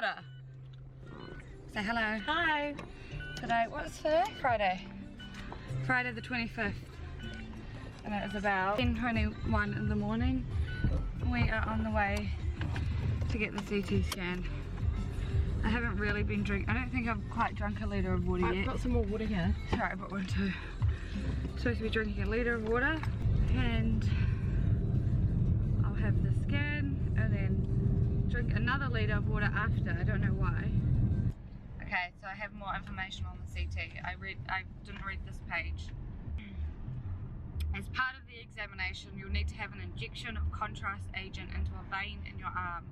water. Say hello. Hi. Today, what's today? Friday. Friday the 25th. And it is about 10:21 in the morning. We are on the way to get the CT scan. I haven't really been drinking. I don't think I've quite drunk a litre of water yet. I've got some more water here. Sorry, I brought one too. Supposed to be drinking a litre of water, and I'll have the scan and then drink another litre of water after. I don't know why. Okay, so I have more information on the CT. I didn't read this page. As part of the examination, you'll need to have an injection of contrast agent into a vein in your arm.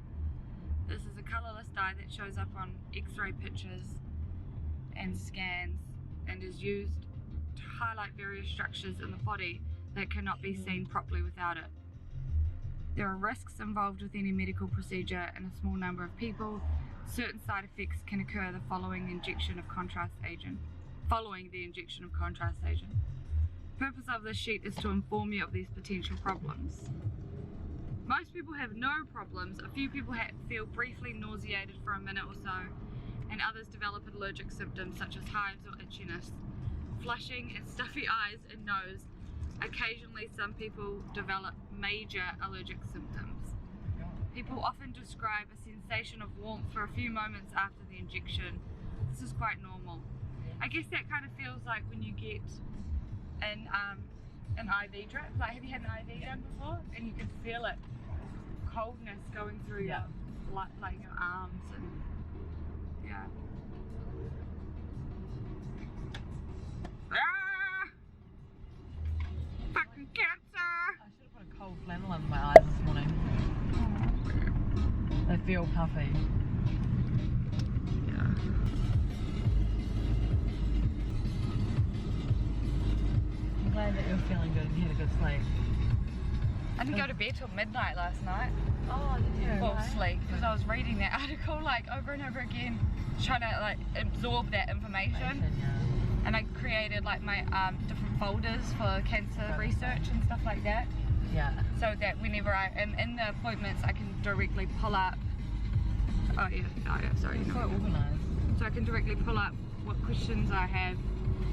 This is a colourless dye that shows up on X-ray pictures and scans and is used to highlight various structures in the body that cannot be seen properly without it. There are risks involved with any medical procedure in a small number of people. Certain side effects can occur following the injection of contrast agent. The purpose of this sheet is to inform you of these potential problems. Most people have no problems. A few people feel briefly nauseated for a minute or so, and others develop allergic symptoms such as hives or itchiness, flushing and stuffy eyes and nose. Occasionally, some people develop major allergic symptoms. People often describe a sensation of warmth for a few moments after the injection. This is quite normal. I guess that kind of feels like when you get an IV drip. Like, have you had an IV done before? And you can feel it, coldness going through your arms and yeah. Ah! Fucking cancer! I should have put a cold flannel in my eyes this morning. They feel puffy. Yeah. I'm glad that you're feeling good and you had a good sleep. I didn't go to bed till midnight last night. Oh, did you? Fall asleep because I was reading that article like over and over again, trying to like absorb that information. And I created like my different folders for cancer research and stuff like that. Yeah. So that whenever I am in the appointments, I can directly pull up. Oh yeah, sorry. It's quite organised. So I can directly pull up what questions I have,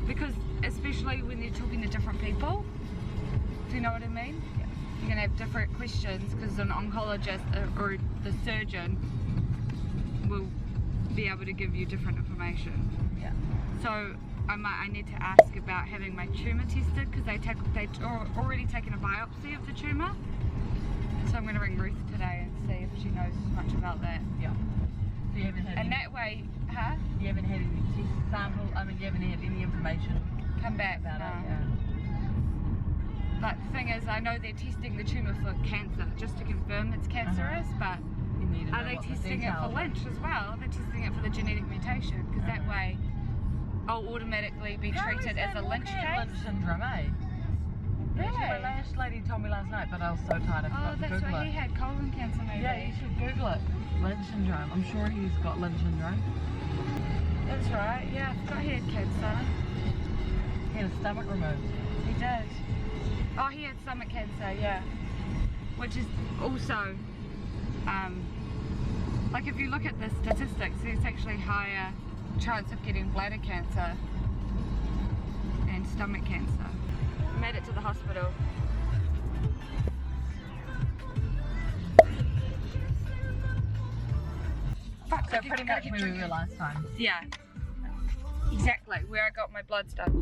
because especially when they're talking to different people. Do you know what I mean? Yeah. You're gonna have different questions because an oncologist or the surgeon will be able to give you different information. Yeah. So I need to ask about having my tumour tested because they'd already taken a biopsy of the tumour. So I'm going to ring Ruth today and see if she knows much about that. Yeah. So you haven't had and that way, huh? You haven't had any test sample, you haven't had any information come back about it, yeah. But the thing is, I know they're testing the tumour for cancer, just to confirm it's cancerous, but are they testing it for Lynch as well? They're testing it for the genetic mutation, because that way I'll automatically be treated as a Lynch case. Lynch syndrome, eh? Really? My lash lady told me last night, but I was so tired I forgot to Google it. Oh, that's what he had, colon cancer maybe. Yeah, you should Google it. Lynch syndrome. I'm sure he's got Lynch syndrome. That's right, yeah, I forgot he had cancer. He had his stomach removed. He did. Oh, he had stomach cancer, yeah. Which is also, like if you look at the statistics, there's actually higher chance of getting bladder cancer and stomach cancer. Made it to the hospital. Fuck, So pretty much where we were last time. Yeah, exactly, where I got my bloods done.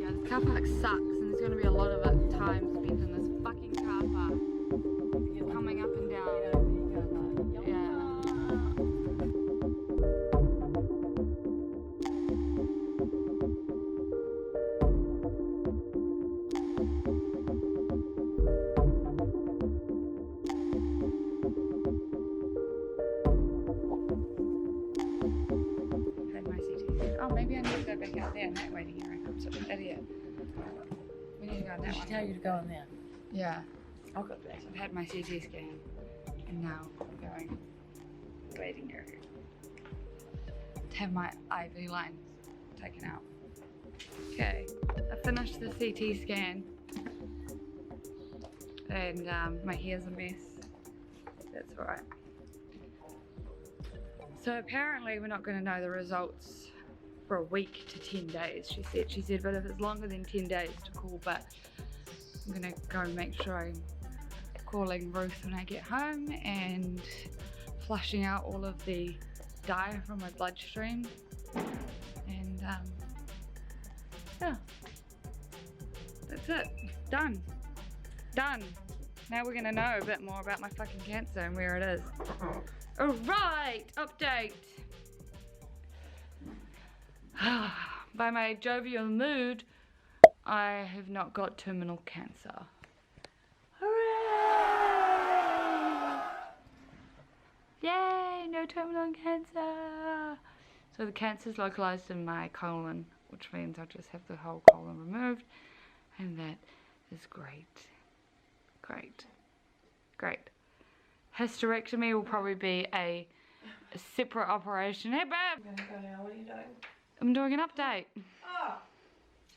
Yeah, this car park sucks and there's going to be a lot of time spent in this fucking car park. Coming up and down. Yeah. Had my CT. Oh, maybe I need to go back out there in that waiting area. I'm such an idiot. We need to go in that one. Did she tell you to go in there? Yeah. I'll go back. I've had my CT scan and now I'm going waiting area to have my IV lines taken out. Okay, I finished the CT scan and my hair's a mess. That's alright. So apparently we're not going to know the results for a week to 10 days, she said. She said, but if it's longer than 10 days to call, but I'm going to go and make sure I'm calling Ruth when I get home and flushing out all of the dye from my bloodstream. And yeah, that's it. Done. Now we're gonna know a bit more about my fucking cancer and where it is. Alright, update. By my jovial mood, I have not got terminal cancer. Hooray! Yay, no terminal cancer. So the cancer's localized in my colon, which means I just have the whole colon removed, and that is great. Great. Hysterectomy will probably be a separate operation. Hey babe! I'm gonna go now, what are you doing? I'm doing an update. Oh!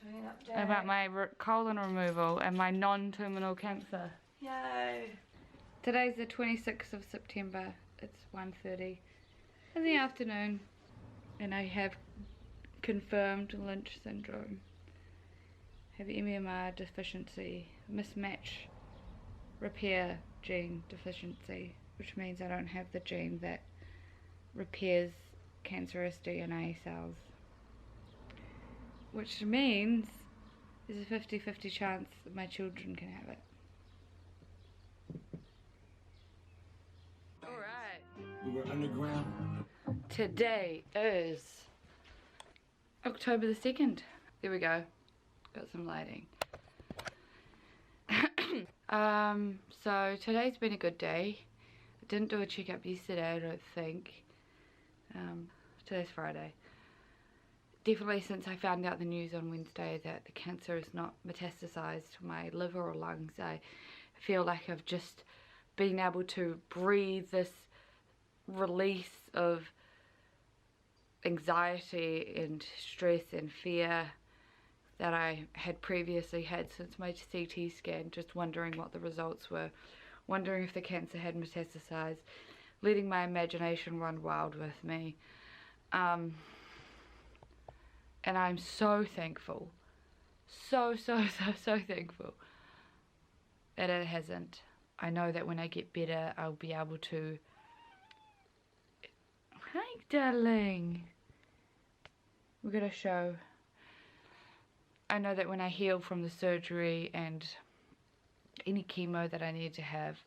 Doing an update. About my colon removal and my non-terminal cancer. Yay! Today's the 26th of September. It's 1:30 in the afternoon, and I have confirmed Lynch syndrome. Have MMR deficiency, mismatch repair gene deficiency, which means I don't have the gene that repairs cancerous DNA cells, which means there's a 50-50 chance that my children can have it. Alright. We were underground. Today is October the 2nd. There we go. Got some lighting. So today's been a good day. I didn't do a checkup yesterday, I don't think. Today's Friday. Definitely since I found out the news on Wednesday that the cancer is not metastasized to my liver or lungs, I feel like I've just been able to breathe this release of anxiety and stress and fear that I had previously had since my CT scan, just wondering what the results were, wondering if the cancer had metastasized, letting my imagination run wild with me. And I'm so thankful, so thankful that it hasn't. I know that when I get better, I'll be able to... Hi, darling. We're gonna show. I know that when I heal from the surgery and any chemo that I need to have,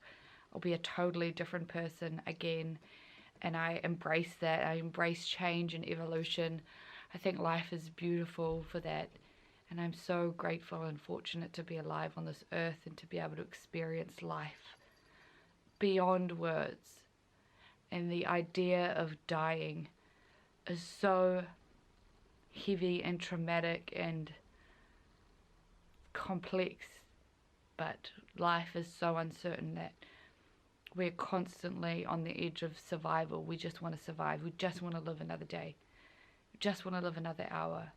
I'll be a totally different person again, and I embrace that. I embrace change and evolution. I think life is beautiful for that, and I'm so grateful and fortunate to be alive on this earth and to be able to experience life beyond words. And the idea of dying is so heavy and traumatic and complex, but life is so uncertain that we're constantly on the edge of survival. We just want to survive. We just want to live another day. We just want to live another hour.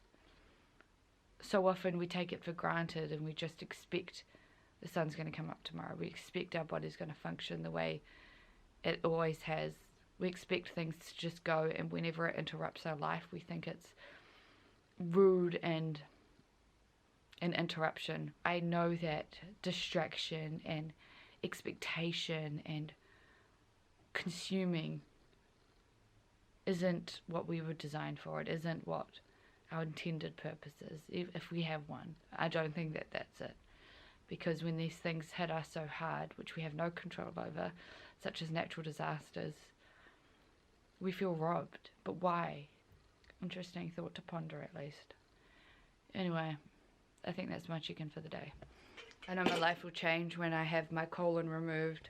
So often we take it for granted and we just expect the sun's going to come up tomorrow. We expect our body's going to function the way it always has. We expect things to just go, and whenever it interrupts our life, we think it's rude and an interruption. I know that distraction and expectation and consuming isn't what we were designed for. It isn't what our intended purpose is, if we have one. I don't think that that's it. Because when these things hit us so hard, which we have no control over, such as natural disasters, we feel robbed. But why? Interesting thought to ponder, at least. Anyway, I think that's my chicken for the day. I know my life will change when I have my colon removed.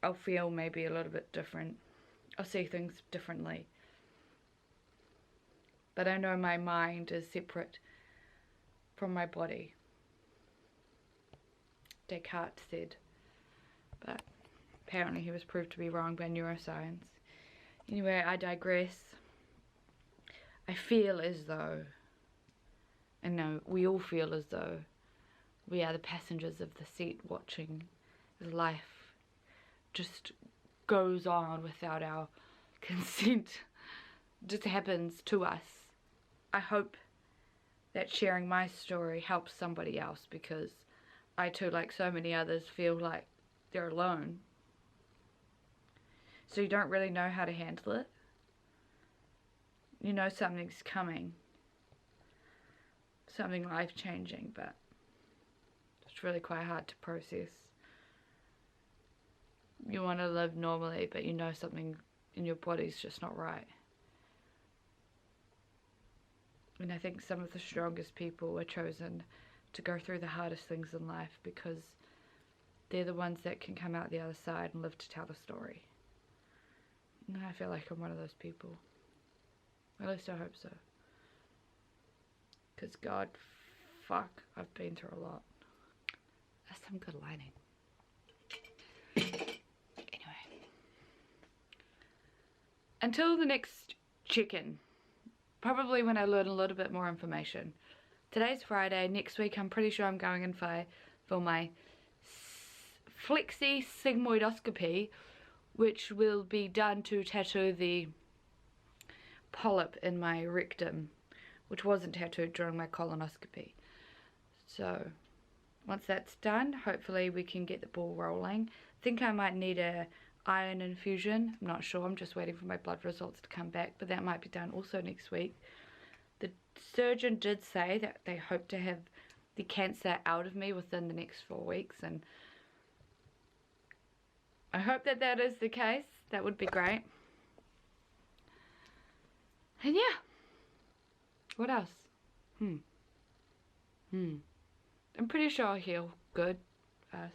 I'll feel maybe a little bit different. I'll see things differently. But I know my mind is separate from my body. Descartes said. But apparently he was proved to be wrong by neuroscience. Anyway, I digress. I feel as though, and no, we all feel as though we are the passengers of the seat watching as life just goes on without our consent. Just happens to us. I hope that sharing my story helps somebody else, because I too, like so many others, feel like they're alone. So you don't really know how to handle it. You know something's coming. Something life-changing, but it's really quite hard to process. You want to live normally, but you know something in your body's just not right. And I think some of the strongest people are chosen to go through the hardest things in life, because they're the ones that can come out the other side and live to tell the story. And I feel like I'm one of those people. At least I hope so. Because God, fuck, I've been through a lot. That's some good lighting. Anyway. Until the next check-in. Probably when I learn a little bit more information. Today's Friday. Next week I'm pretty sure I'm going in for my flexi sigmoidoscopy, which will be done to tattoo the polyp in my rectum, which wasn't tattooed during my colonoscopy. So once that's done, hopefully we can get the ball rolling. I think I might need a iron infusion. I'm not sure. I'm just waiting for my blood results to come back, but that might be done also next week. The surgeon did say that they hope to have the cancer out of me within the next 4 weeks, and I hope that that is the case. That would be great. And yeah, what else? I'm pretty sure I'll heal good first.